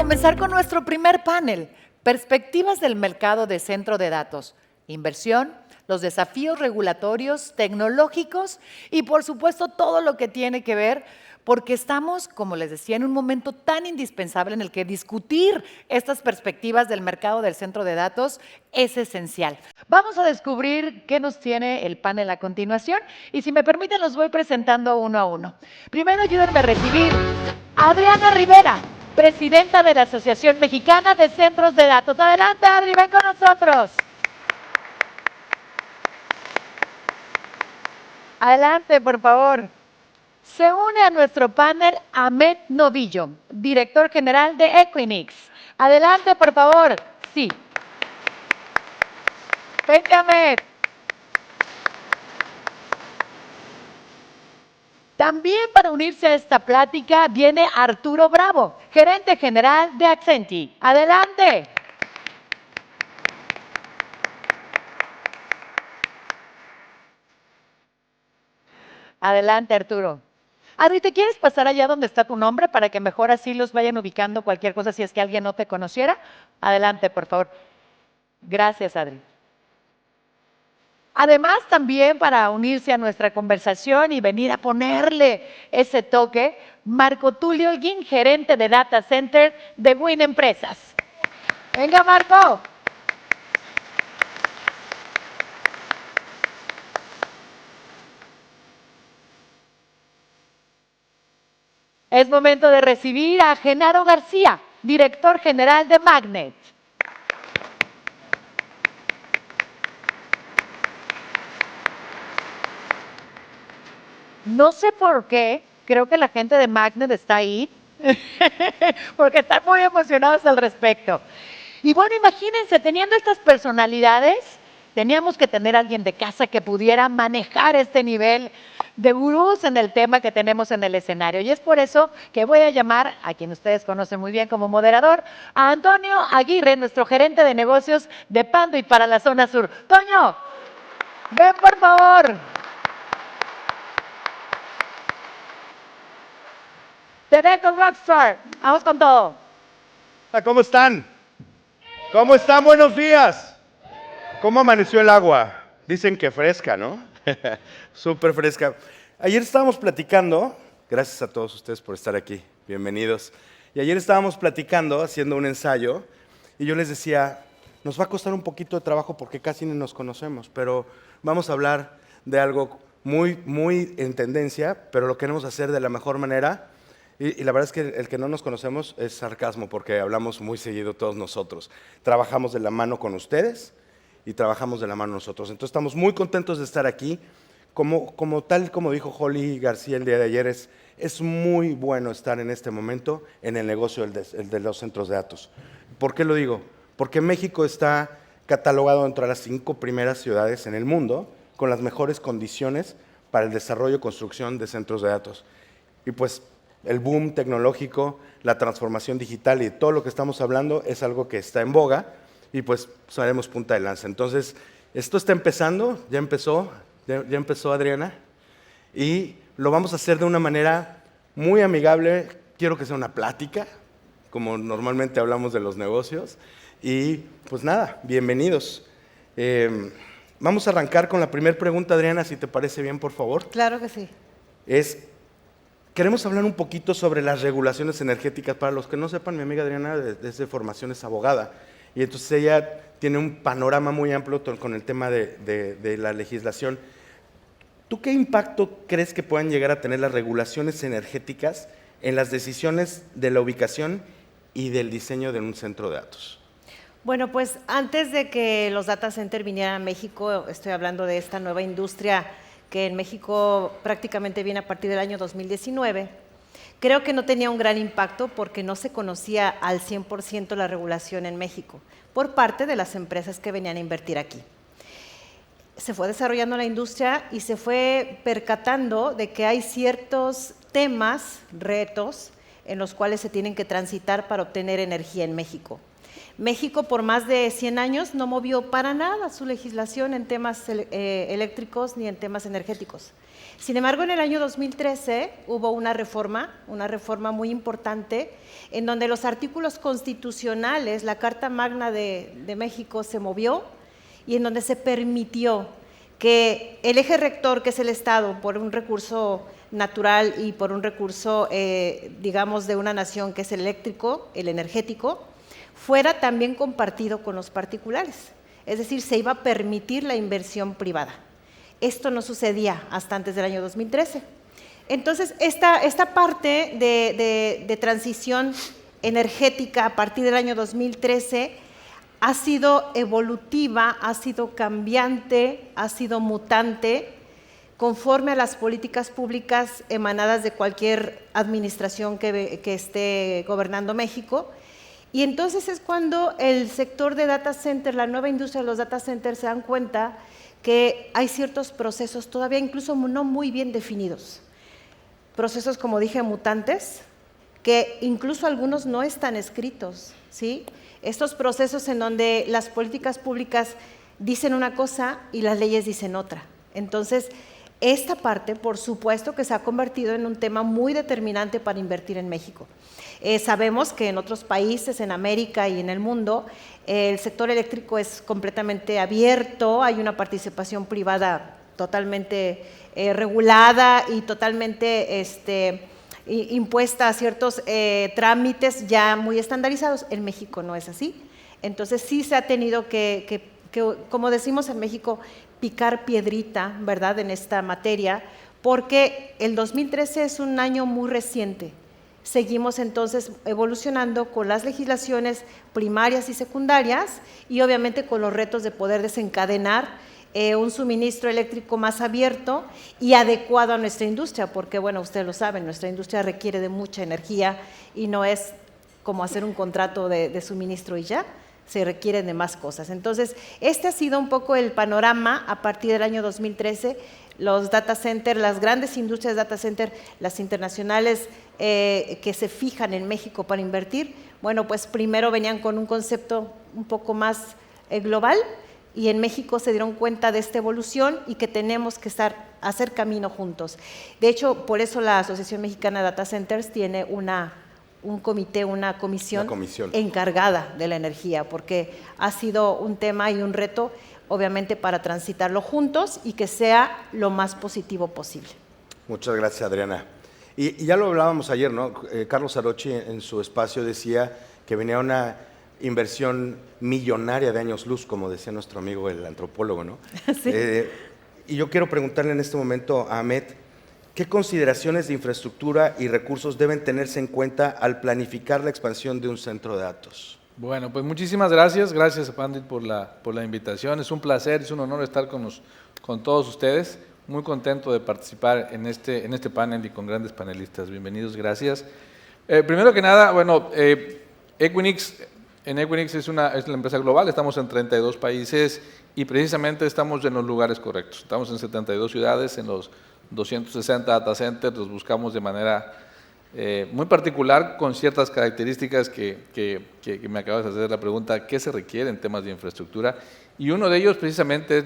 comenzar con nuestro primer panel, perspectivas del mercado de centro de datos, inversión, los desafíos regulatorios, tecnológicos y por supuesto todo lo que tiene que ver, porque estamos, como les decía, en un momento tan indispensable en el que discutir estas perspectivas del mercado del centro de datos es esencial. Vamos a descubrir qué nos tiene el panel a continuación y si me permiten los voy presentando uno a uno. Primero ayúdenme a recibir a Adriana Rivera, presidenta de la Asociación Mexicana de Centros de Datos. Adelante, Adri, ven con nosotros. Adelante, por favor. Se une a nuestro panel Ahmed Novillo, director general de Equinix. Adelante, por favor. Sí. Vente, Ahmed. También para unirse a esta plática viene Arturo Bravo, gerente general de Accenti. Adelante. Adelante, Arturo. Adri, ¿te quieres pasar allá donde está tu nombre para que mejor así los vayan ubicando cualquier cosa si es que alguien no te conociera? Adelante, por favor. Gracias, Adri. Además, también para unirse a nuestra conversación y venir a ponerle ese toque, Marco Tulio Holguín, gerente de Data Center de Win Empresas. Venga, Marco. Es momento de recibir a Genaro García, director general de Magnet. No sé por qué, creo que la gente de Magnet está ahí, porque están muy emocionados al respecto. Y bueno, imagínense, teniendo estas personalidades, teníamos que tener a alguien de casa que pudiera manejar este nivel de gurús en el tema que tenemos en el escenario. Y es por eso que voy a llamar a quien ustedes conocen muy bien como moderador, a Antonio Aguirre, nuestro gerente de negocios de Panduit para la zona sur. Toño, ven por favor. Te dejo, Rockstar. Vamos con todo. ¿Cómo están? ¿Cómo están? Buenos días. ¿Cómo amaneció el agua? Dicen que fresca, ¿no? Súper fresca. Ayer estábamos platicando, gracias a todos ustedes por estar aquí, bienvenidos. Y ayer estábamos platicando, haciendo un ensayo, y yo les decía, nos va a costar un poquito de trabajo porque casi ni nos conocemos, pero vamos a hablar de algo muy en tendencia, pero lo queremos hacer de la mejor manera. Y la verdad es que el que no nos conocemos es sarcasmo, porque hablamos muy seguido todos nosotros. Trabajamos de la mano con ustedes y trabajamos de la mano nosotros. Entonces estamos muy contentos de estar aquí. Tal como dijo Holly García el día de ayer, es muy bueno estar en este momento en el negocio el de los centros de datos. ¿Por qué lo digo? Porque México está catalogado entre las 5 primeras ciudades en el mundo con las mejores condiciones para el desarrollo y construcción de centros de datos. Y pues el boom tecnológico, la transformación digital y todo lo que estamos hablando es algo que está en boga y pues haremos punta de lanza. Entonces, esto está empezando, ya empezó Adriana, y lo vamos a hacer de una manera muy amigable. Quiero que sea una plática, como normalmente hablamos de los negocios, y pues nada, bienvenidos. Vamos a arrancar con la primera pregunta, Adriana, si te parece bien, por favor. Claro que sí. Queremos hablar un poquito sobre las regulaciones energéticas. Para los que no sepan, mi amiga Adriana desde formación es abogada y entonces ella tiene un panorama muy amplio con el tema de la legislación. ¿Tú qué impacto crees que puedan llegar a tener las regulaciones energéticas en las decisiones de la ubicación y del diseño de un centro de datos? Bueno, pues antes de que los data centers vinieran a México, estoy hablando de esta nueva industria que en México prácticamente viene a partir del año 2019, creo que no tenía un gran impacto porque no se conocía al 100% la regulación en México por parte de las empresas que venían a invertir aquí. Se fue desarrollando la industria y se fue percatando de que hay ciertos temas, retos, en los cuales se tienen que transitar para obtener energía en México. México por más de 100 años no movió para nada su legislación en temas eléctricos ni en temas energéticos. Sin embargo, en el año 2013 hubo una reforma muy importante, en donde los artículos constitucionales, la Carta Magna de México se movió y en donde se permitió que el eje rector, que es el Estado, por un recurso natural y por un recurso, digamos, de una nación, que es el eléctrico, el energético, fuera también compartido con los particulares. Es decir, se iba a permitir la inversión privada. Esto no sucedía hasta antes del año 2013. Entonces, esta parte de transición energética a partir del año 2013 ha sido evolutiva, ha sido cambiante, ha sido mutante, conforme a las políticas públicas emanadas de cualquier administración que esté gobernando México. Y entonces es cuando el sector de data center, la nueva industria de los data centers, se dan cuenta que hay ciertos procesos todavía incluso no muy bien definidos. Procesos, como dije, mutantes, que incluso algunos no están escritos, ¿sí? Estos procesos en donde las políticas públicas dicen una cosa y las leyes dicen otra. Entonces, esta parte, por supuesto, que se ha convertido en un tema muy determinante para invertir en México. Sabemos que en otros países, en América y en el mundo, el sector eléctrico es completamente abierto, hay una participación privada totalmente regulada y totalmente impuesta a ciertos trámites ya muy estandarizados. En México no es así. Entonces sí se ha tenido que, como decimos en México, picar piedrita, ¿verdad?, en esta materia, porque el 2013 es un año muy reciente. Seguimos entonces evolucionando con las legislaciones primarias y secundarias y obviamente con los retos de poder desencadenar un suministro eléctrico más abierto y adecuado a nuestra industria, porque bueno, ustedes lo saben, nuestra industria requiere de mucha energía y no es como hacer un contrato de suministro y ya, se requieren de más cosas. Entonces, este ha sido un poco el panorama a partir del año 2013, los data centers, las grandes industrias de data center, las internacionales que se fijan en México para invertir, bueno, pues primero venían con un concepto un poco más global y en México se dieron cuenta de esta evolución y que tenemos que hacer camino juntos. De hecho, por eso la Asociación Mexicana de Data Centers tiene un comité, una comisión encargada de la energía, porque ha sido un tema y un reto, obviamente, para transitarlo juntos y que sea lo más positivo posible. Muchas gracias, Adriana. Y ya lo hablábamos ayer, ¿no? Carlos Arochi en su espacio decía que venía una inversión millonaria de años luz, como decía nuestro amigo el antropólogo, ¿no? Sí. Y yo quiero preguntarle en este momento a Ahmed, ¿qué consideraciones de infraestructura y recursos deben tenerse en cuenta al planificar la expansión de un centro de datos? Bueno, pues muchísimas gracias. Gracias, Pandit, por la invitación. Es un placer, es un honor estar con todos ustedes. Muy contento de participar en este panel y con grandes panelistas. Bienvenidos, gracias. Primero que nada, bueno, Equinix es la empresa global, estamos en 32 países y precisamente estamos en los lugares correctos. Estamos en 72 ciudades, en los 260 data centers, los buscamos de manera muy particular, con ciertas características que me acabas de hacer la pregunta, ¿qué se requiere en temas de infraestructura? Y uno de ellos precisamente es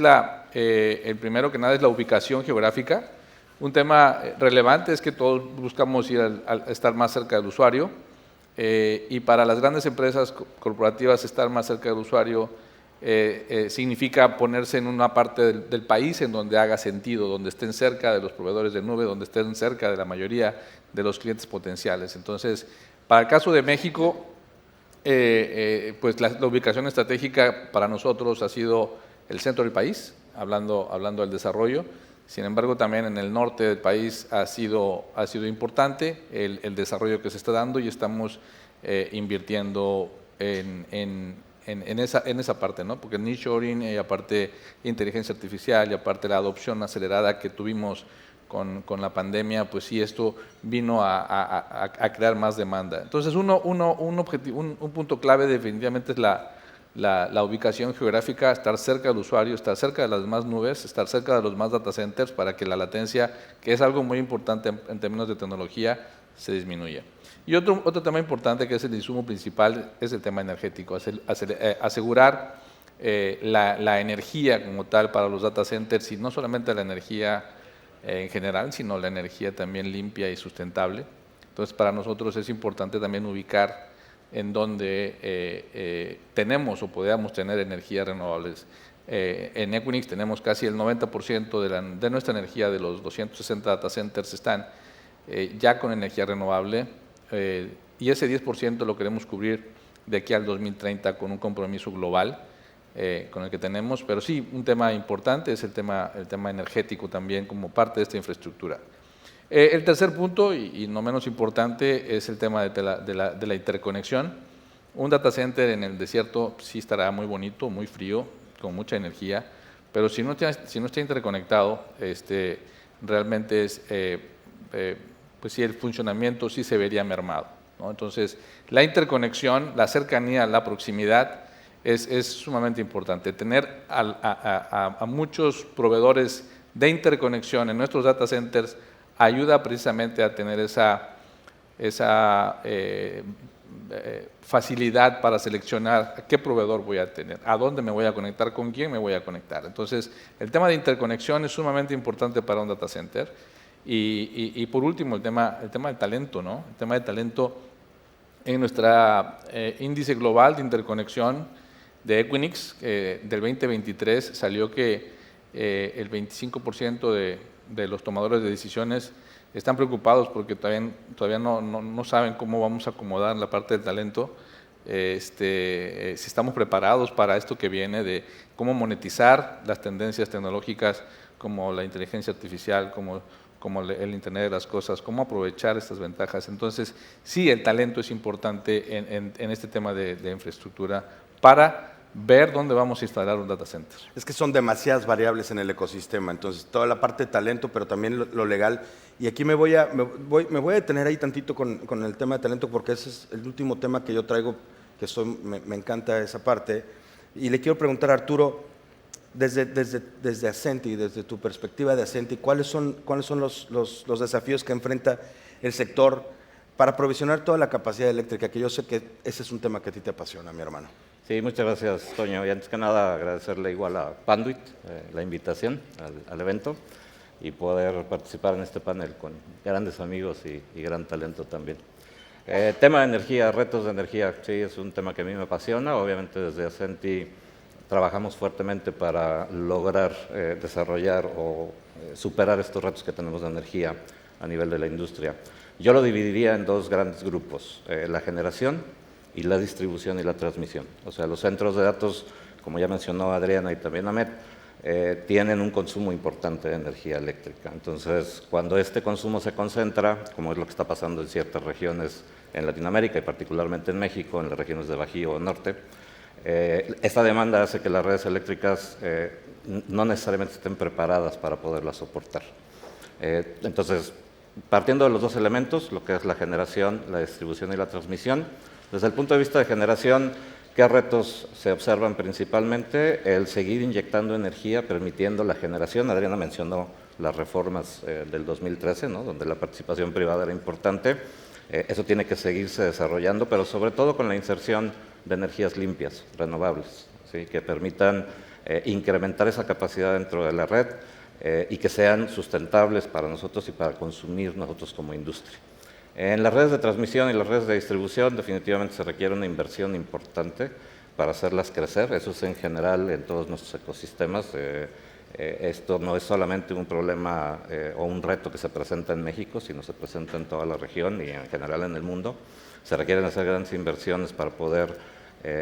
el primero que nada es la ubicación geográfica. Un tema relevante es que todos buscamos ir a estar más cerca del usuario y para las grandes empresas corporativas estar más cerca del usuario significa ponerse en una parte del país en donde haga sentido, donde estén cerca de los proveedores de nube, donde estén cerca de la mayoría de los clientes potenciales. Entonces, para el caso de México, pues la ubicación estratégica para nosotros ha sido el centro del país, hablando del desarrollo. Sin embargo, también en el norte del país ha sido importante el desarrollo que se está dando y estamos invirtiendo en esa parte, ¿no? Porque el nearshoring y aparte inteligencia artificial y aparte la adopción acelerada que tuvimos con la pandemia, pues sí, esto vino a crear más demanda. Entonces, un punto clave definitivamente es la ubicación geográfica, estar cerca del usuario, estar cerca de las demás nubes, estar cerca de los más data centers para que la latencia, que es algo muy importante en términos de tecnología, se disminuya. Y otro tema importante, que es el insumo principal, es el tema energético, asegurar la energía como tal para los data centers, y no solamente la energía en general, sino la energía también limpia y sustentable. Entonces, para nosotros es importante también ubicar en donde tenemos o podamos tener energías renovables. En Equinix tenemos casi el 90% de nuestra energía, de los 260 data centers, están ya con energía renovable, y ese 10% lo queremos cubrir de aquí al 2030 con un compromiso global con el que tenemos, pero sí, un tema importante es el tema energético también como parte de esta infraestructura. El tercer punto, y no menos importante, es el tema de la interconexión. Un data center en el desierto sí estará muy bonito, muy frío, con mucha energía, pero si no está interconectado, realmente pues sí, el funcionamiento sí se vería mermado, ¿no? Entonces, la interconexión, la cercanía, la proximidad es sumamente importante. Tener a muchos proveedores de interconexión en nuestros data centers ayuda precisamente a tener esa facilidad para seleccionar a qué proveedor voy a tener, a dónde me voy a conectar, con quién me voy a conectar. Entonces, el tema de interconexión es sumamente importante para un data center. Y por último, el tema del talento, ¿no? El tema de talento en nuestra índice global de interconexión de Equinix del 2023 salió que el 25% de los tomadores de decisiones están preocupados porque todavía no saben cómo vamos a acomodar la parte del talento, si estamos preparados para esto que viene de cómo monetizar las tendencias tecnológicas como la inteligencia artificial, como el Internet de las Cosas, cómo aprovechar estas ventajas. Entonces, sí, el talento es importante en este tema de infraestructura para ver dónde vamos a instalar un data center. Es que son demasiadas variables en el ecosistema, entonces toda la parte de talento, pero también lo legal. Y aquí me voy a detener ahí tantito con el tema de talento, porque ese es el último tema que yo traigo, que me encanta esa parte. Y le quiero preguntar a Arturo, desde Ascenty, desde tu perspectiva de Ascenty, ¿cuáles son los desafíos que enfrenta el sector para provisionar toda la capacidad eléctrica? Que yo sé que ese es un tema que a ti te apasiona, mi hermano. Sí, muchas gracias, Toño. Y antes que nada, agradecerle igual a Panduit la invitación al evento y poder participar en este panel con grandes amigos y gran talento también. Tema de energía, retos de energía, sí, es un tema que a mí me apasiona. Obviamente desde Ascenty trabajamos fuertemente para lograr desarrollar o superar estos retos que tenemos de energía a nivel de la industria. Yo lo dividiría en dos grandes grupos, la generación y la distribución y la transmisión. O sea, los centros de datos, como ya mencionó Adriana y también Ahmed, tienen un consumo importante de energía eléctrica. Entonces, cuando este consumo se concentra, como es lo que está pasando en ciertas regiones en Latinoamérica y particularmente en México, en las regiones de Bajío o Norte, esta demanda hace que las redes eléctricas no necesariamente estén preparadas para poderlas soportar. Entonces, partiendo de los dos elementos, lo que es la generación, la distribución y la transmisión, desde el punto de vista de generación, ¿qué retos se observan principalmente? El seguir inyectando energía, permitiendo la generación. Adriana mencionó las reformas del 2013, ¿no? Donde la participación privada era importante. Eso tiene que seguirse desarrollando, pero sobre todo con la inserción de energías limpias, renovables, ¿sí? Que permitan incrementar esa capacidad dentro de la red y que sean sustentables para nosotros y para consumir nosotros como industria. En las redes de transmisión y las redes de distribución definitivamente se requiere una inversión importante para hacerlas crecer. Eso es en general en todos nuestros ecosistemas. Esto no es solamente un problema o un reto que se presenta en México, sino se presenta en toda la región y en general en el mundo. Se requieren hacer grandes inversiones para poder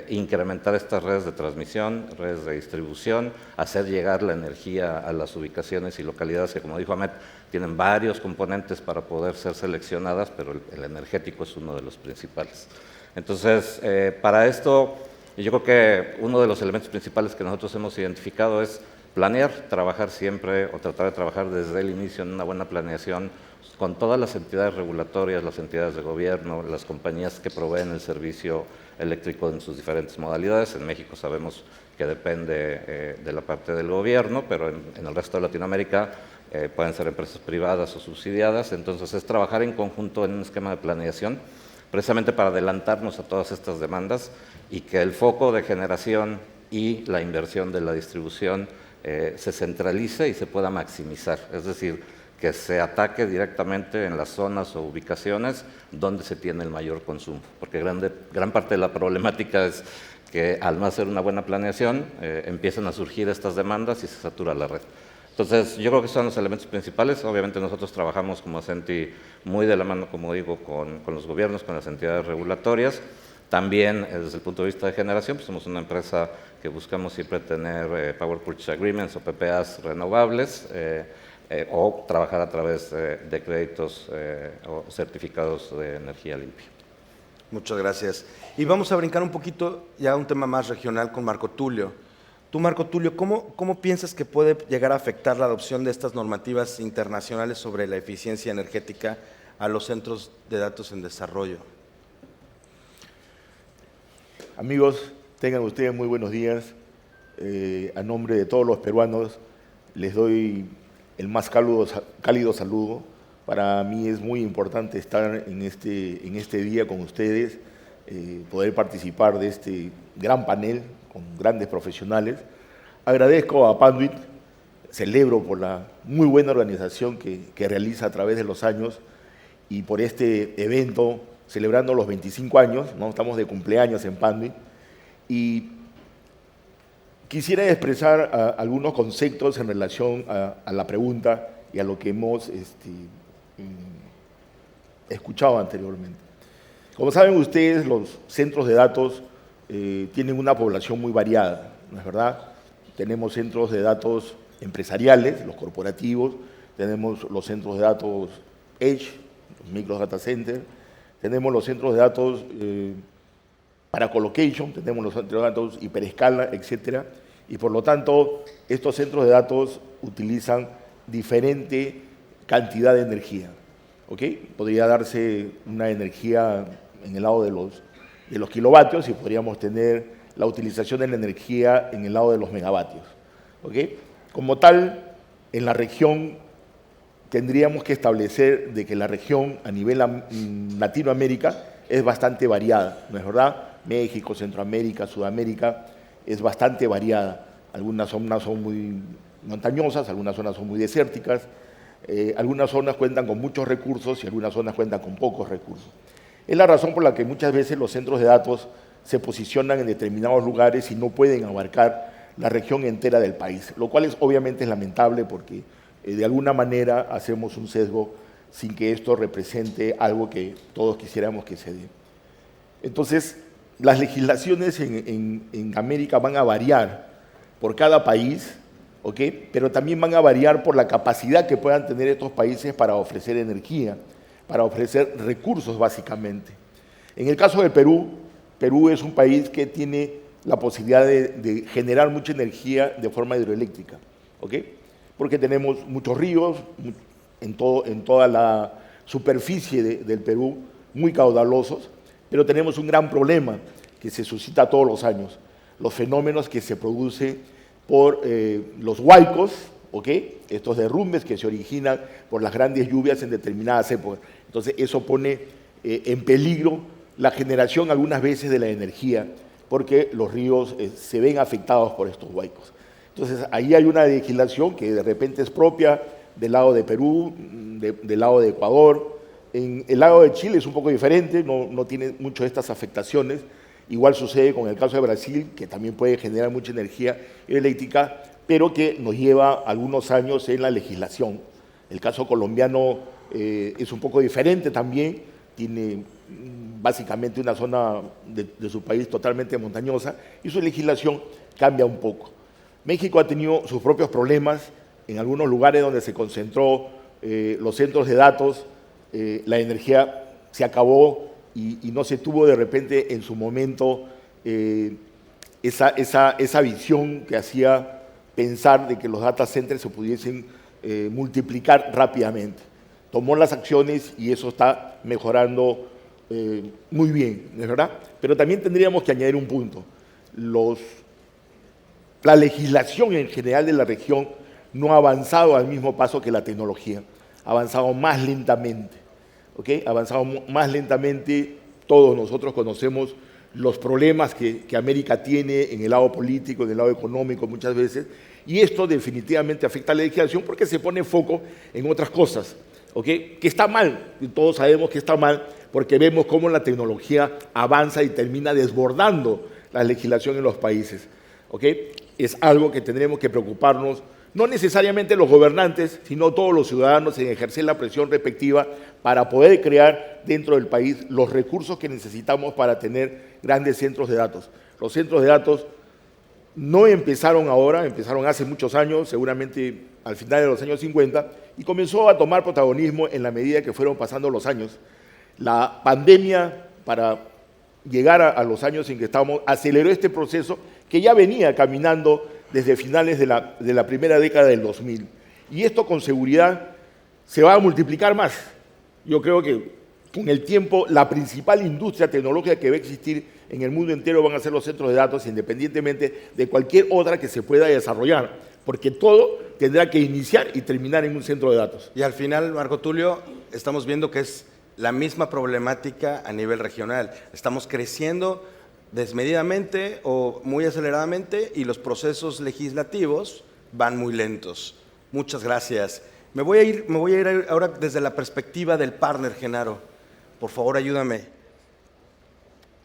incrementar estas redes de transmisión, redes de distribución, hacer llegar la energía a las ubicaciones y localidades que, como dijo Ahmed, tienen varios componentes para poder ser seleccionadas, pero el energético es uno de los principales. Entonces, para esto, yo creo que uno de los elementos principales que nosotros hemos identificado es planear, trabajar siempre o tratar de trabajar desde el inicio en una buena planeación con todas las entidades regulatorias, las entidades de gobierno, las compañías que proveen el servicio eléctrico en sus diferentes modalidades. En México sabemos que depende de la parte del gobierno, pero en el resto de Latinoamérica pueden ser empresas privadas o subsidiadas, entonces es trabajar en conjunto en un esquema de planeación, precisamente para adelantarnos a todas estas demandas y que el foco de generación y la inversión de la distribución se centralice y se pueda maximizar, es decir, que se ataque directamente en las zonas o ubicaciones donde se tiene el mayor consumo, porque gran parte de la problemática es que al no hacer una buena planeación empiezan a surgir estas demandas y se satura la red. Entonces, yo creo que son los elementos principales. Obviamente nosotros trabajamos como Ascenty muy de la mano, como digo, con los gobiernos, con las entidades regulatorias. También, desde el punto de vista de generación, pues somos una empresa que buscamos siempre tener Power Purchase Agreements o PPAs renovables, o trabajar a través de créditos o certificados de energía limpia. Muchas gracias. Y vamos a brincar un poquito ya a un tema más regional con Marco Tulio. Tú, Marco Tulio, ¿cómo piensas que puede llegar a afectar la adopción de estas normativas internacionales sobre la eficiencia energética a los centros de datos en desarrollo? Amigos, tengan ustedes muy buenos días. A nombre de todos los peruanos les doy el más cálido saludo. Para mí es muy importante estar en este día con ustedes, poder participar de este gran panel con grandes profesionales. Agradezco a Panduit, celebro por la muy buena organización que realiza a través de los años y por este evento celebrando los 25 años, ¿no? Estamos de cumpleaños en Panduit, y quisiera expresar algunos conceptos en relación a la pregunta y a lo que hemos escuchado anteriormente. Como saben ustedes, los centros de datos tienen una población muy variada, ¿no es verdad? Tenemos centros de datos empresariales, los corporativos, tenemos los centros de datos Edge, los micro data centers, tenemos los centros de datos para colocation, tenemos los centros de datos hiperescala, etcétera, y por lo tanto estos centros de datos utilizan diferente cantidad de energía, ¿ok? Podría darse una energía en el lado de los kilovatios y podríamos tener la utilización de la energía en el lado de los megavatios, ¿ok? Como tal, en la región tendríamos que establecer de que la región a nivel Latinoamérica es bastante variada, ¿no es verdad? México, Centroamérica, Sudamérica es bastante variada. Algunas zonas son muy montañosas, algunas zonas son muy desérticas, algunas zonas cuentan con muchos recursos y algunas zonas cuentan con pocos recursos. Es la razón por la que muchas veces los centros de datos se posicionan en determinados lugares y no pueden abarcar la región entera del país, lo cual obviamente es lamentable porque de alguna manera hacemos un sesgo sin que esto represente algo que todos quisiéramos que se dé. Entonces, las legislaciones en América van a variar por cada país, ¿ok? Pero también van a variar por la capacidad que puedan tener estos países para ofrecer energía, para ofrecer recursos básicamente. En el caso de Perú, Perú es un país que tiene la posibilidad de generar mucha energía de forma hidroeléctrica, ¿ok? Porque tenemos muchos ríos en toda la superficie del Perú, muy caudalosos, pero tenemos un gran problema que se suscita todos los años, los fenómenos que se producen por los huaicos, ¿ok? Estos derrumbes que se originan por las grandes lluvias en determinadas épocas. Entonces eso pone en peligro la generación algunas veces de la energía, porque los ríos se ven afectados por estos huaicos. Entonces ahí hay una legislación que de repente es propia del lado de Perú, del lado de Ecuador. En el lado de Chile es un poco diferente, no tiene mucho de estas afectaciones. Igual sucede con el caso de Brasil, que también puede generar mucha energía eléctrica, pero que nos lleva algunos años en la legislación. El caso colombiano es un poco diferente también, tiene básicamente una zona de su país totalmente montañosa y su legislación cambia un poco. México ha tenido sus propios problemas en algunos lugares donde se concentró los centros de datos, la energía se acabó y no se tuvo de repente en su momento esa visión que hacía pensar de que los data centers se pudiesen multiplicar rápidamente. Tomó las acciones y eso está mejorando muy bien, ¿no es verdad? Pero también tendríamos que añadir un punto. La legislación en general de la región no ha avanzado al mismo paso que la tecnología, ha avanzado más lentamente, ¿ok? Ha avanzado más lentamente. Todos nosotros conocemos los problemas que América tiene en el lado político, en el lado económico muchas veces, y esto definitivamente afecta a la legislación porque se pone foco en otras cosas, ¿ok? Que está mal, y todos sabemos que está mal, porque vemos cómo la tecnología avanza y termina desbordando la legislación en los países, ¿ok? Es algo que tendremos que preocuparnos, no necesariamente los gobernantes, sino todos los ciudadanos, en ejercer la presión respectiva para poder crear dentro del país los recursos que necesitamos para tener grandes centros de datos. Los centros de datos no empezaron ahora, empezaron hace muchos años, seguramente al final de los años 50, y comenzó a tomar protagonismo en la medida que fueron pasando los años. La pandemia, para llegar a los años en que estamos, aceleró este proceso que ya venía caminando desde finales de la primera década del 2000. Y esto con seguridad se va a multiplicar más. Yo creo que con el tiempo la principal industria tecnológica que va a existir en el mundo entero van a ser los centros de datos, independientemente de cualquier otra que se pueda desarrollar, porque todo tendrá que iniciar y terminar en un centro de datos. Y al final, Marco Tulio, estamos viendo que es la misma problemática a nivel regional. Estamos creciendo desmedidamente o muy aceleradamente y los procesos legislativos van muy lentos. Muchas gracias. Me voy a ir ahora desde la perspectiva del partner, Genaro. Por favor, ayúdame.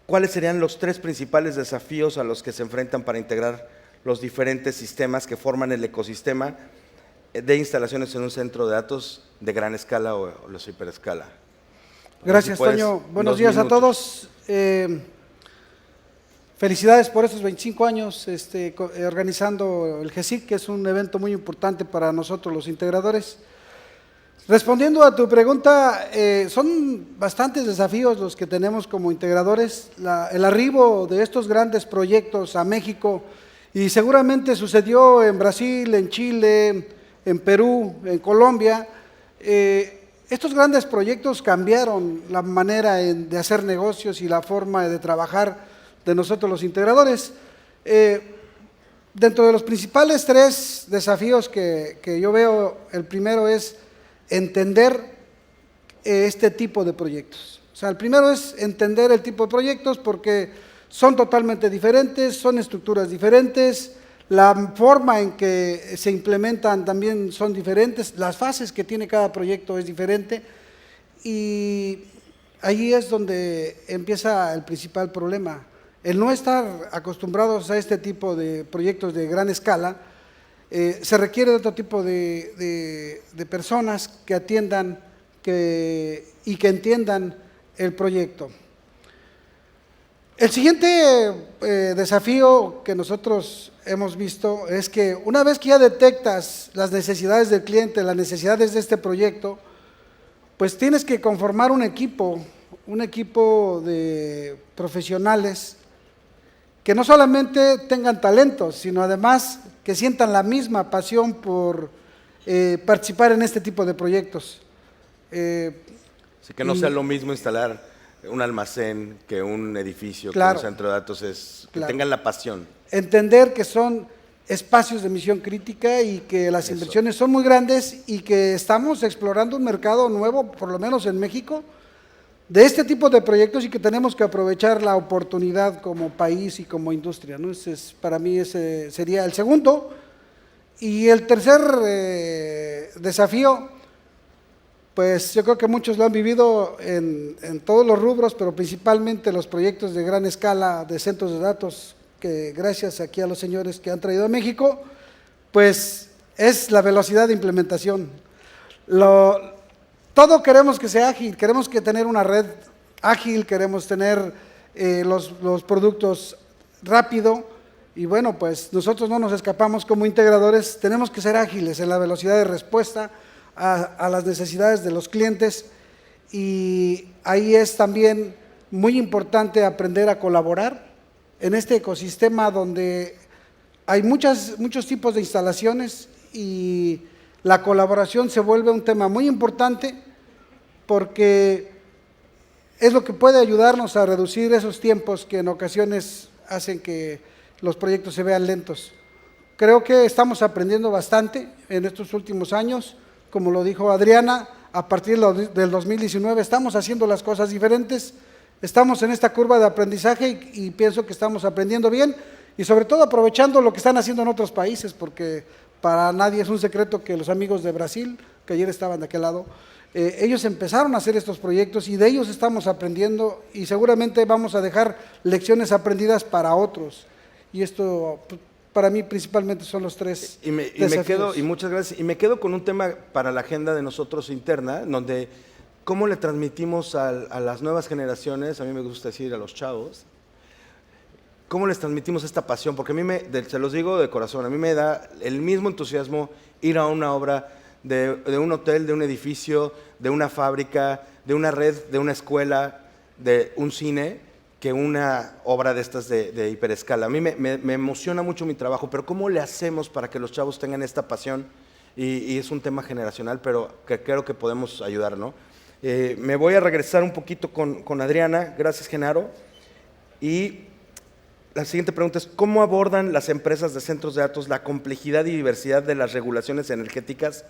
¿Cuáles serían los 3 principales desafíos a los que se enfrentan para integrar los diferentes sistemas que forman el ecosistema de instalaciones en un centro de datos de gran escala o los hiperescala? Gracias, Toño. Buenos días a todos. Felicidades por estos 25 años organizando el GESIC, que es un evento muy importante para nosotros los integradores. Respondiendo a tu pregunta, son bastantes desafíos los que tenemos como integradores. El arribo de estos grandes proyectos a México, y seguramente sucedió en Brasil, en Chile, en Perú, en Colombia. Estos grandes proyectos cambiaron la manera de hacer negocios y la forma de trabajar de nosotros los integradores. Dentro de los principales 3 desafíos que yo veo, el primero es entender este tipo de proyectos. O sea, el primero es entender el tipo de proyectos porque son totalmente diferentes, son estructuras diferentes, la forma en que se implementan también son diferentes, las fases que tiene cada proyecto es diferente, y ahí es donde empieza el principal problema. El no estar acostumbrados a este tipo de proyectos de gran escala, se requiere de otro tipo de personas que atiendan y que entiendan el proyecto. El siguiente desafío que nosotros hemos visto es que una vez que ya detectas las necesidades del cliente, las necesidades de este proyecto, pues tienes que conformar un equipo de profesionales que no solamente tengan talentos, sino además que sientan la misma pasión por participar en este tipo de proyectos. Así que no sea lo mismo instalar un almacén que un edificio, claro, que un centro de datos, que claro, tengan la pasión. Entender que son espacios de misión crítica y que las inversiones son muy grandes y que estamos explorando un mercado nuevo, por lo menos en México, de este tipo de proyectos, y que tenemos que aprovechar la oportunidad como país y como industria, ¿no? Para mí ese sería el segundo. Y el tercer desafío, pues yo creo que muchos lo han vivido en todos los rubros, pero principalmente los proyectos de gran escala de centros de datos, que gracias aquí a los señores que han traído a México, pues es la velocidad de implementación. Todo queremos que sea ágil, queremos tener una red ágil, queremos tener los productos rápido, y bueno, pues nosotros no nos escapamos como integradores, tenemos que ser ágiles en la velocidad de respuesta a las necesidades de los clientes, y ahí es también muy importante aprender a colaborar en este ecosistema donde hay muchos tipos de instalaciones, y la colaboración se vuelve un tema muy importante porque es lo que puede ayudarnos a reducir esos tiempos que en ocasiones hacen que los proyectos se vean lentos. Creo que estamos aprendiendo bastante en estos últimos años. Como lo dijo Adriana, a partir del 2019 estamos haciendo las cosas diferentes. Estamos en esta curva de aprendizaje y pienso que estamos aprendiendo bien y sobre todo aprovechando lo que están haciendo en otros países, porque para nadie es un secreto que los amigos de Brasil, que ayer estaban de aquel lado, ellos empezaron a hacer estos proyectos y de ellos estamos aprendiendo y seguramente vamos a dejar lecciones aprendidas para otros. Y esto, para mí, principalmente son los tres desafíos. Y muchas gracias. Y me quedo con un tema para la agenda de nosotros interna, donde cómo le transmitimos a las nuevas generaciones, a mí me gusta decir a los chavos, cómo les transmitimos esta pasión, porque a mí, se los digo de corazón, a mí me da el mismo entusiasmo ir a una obra de un hotel, de un edificio, de una fábrica, de una red, de una escuela, de un cine, que una obra de estas de hiperescala. A mí me emociona mucho mi trabajo, pero ¿cómo le hacemos para que los chavos tengan esta pasión? Y es un tema generacional, pero que creo que podemos ayudar, ¿no? Me voy a regresar un poquito con Adriana. Gracias, Genaro. Y la siguiente pregunta es, ¿cómo abordan las empresas de centros de datos la complejidad y diversidad de las regulaciones energéticas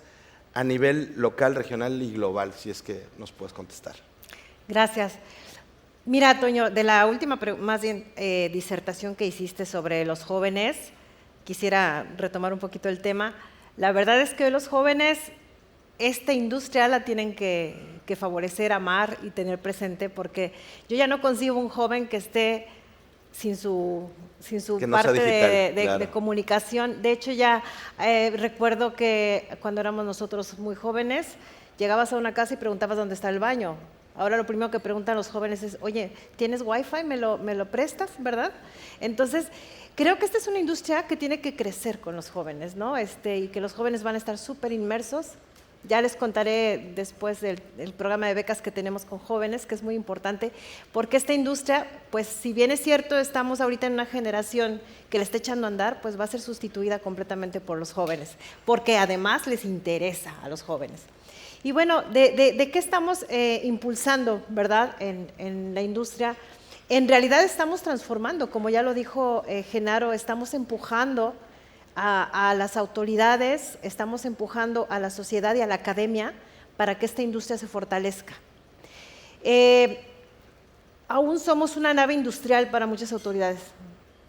a nivel local, regional y global? Si es que nos puedes contestar. Gracias. Mira, Toño, de la última, más bien, disertación que hiciste sobre los jóvenes, quisiera retomar un poquito el tema. La verdad es que los jóvenes, esta industria la tienen que favorecer, amar y tener presente, porque yo ya no concibo un joven que esté sin su que no parte sea digital, de comunicación. De hecho, ya recuerdo que cuando éramos nosotros muy jóvenes, llegabas a una casa y preguntabas dónde está el baño. Ahora lo primero que preguntan los jóvenes es, oye, ¿tienes Wi-Fi? ¿Me lo prestas? ¿Verdad? Entonces, creo que esta es una industria que tiene que crecer con los jóvenes, ¿no? Y que los jóvenes van a estar súper inmersos. Ya les contaré después del programa de becas que tenemos con jóvenes, que es muy importante, porque esta industria, pues si bien es cierto, estamos ahorita en una generación que le está echando a andar, pues va a ser sustituida completamente por los jóvenes, porque además les interesa a los jóvenes. Y bueno, ¿de qué estamos impulsando, verdad, en la industria? En realidad estamos transformando, como ya lo dijo Genaro, estamos empujando a las autoridades, estamos empujando a la sociedad y a la academia para que esta industria se fortalezca. Aún somos una nave industrial para muchas autoridades,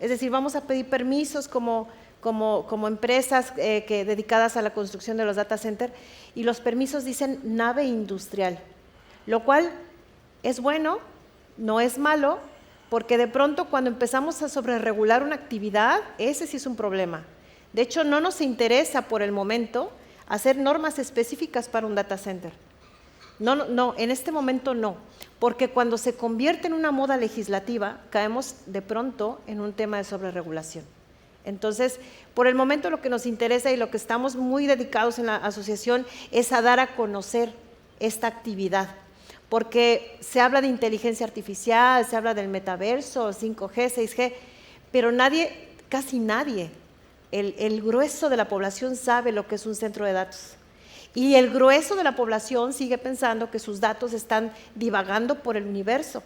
es decir, vamos a pedir permisos como empresas dedicadas a la construcción de los data centers, y los permisos dicen nave industrial, lo cual es bueno, no es malo, porque de pronto cuando empezamos a sobreregular una actividad, ese sí es un problema. De hecho, no nos interesa por el momento hacer normas específicas para un data center. No, en este momento no, porque cuando se convierte en una moda legislativa, caemos de pronto en un tema de sobreregulación. Entonces, por el momento lo que nos interesa y lo que estamos muy dedicados en la asociación es a dar a conocer esta actividad, porque se habla de inteligencia artificial, se habla del metaverso, 5G, 6G, pero nadie, casi nadie, el grueso de la población sabe lo que es un centro de datos. Y el grueso de la población sigue pensando que sus datos están divagando por el universo,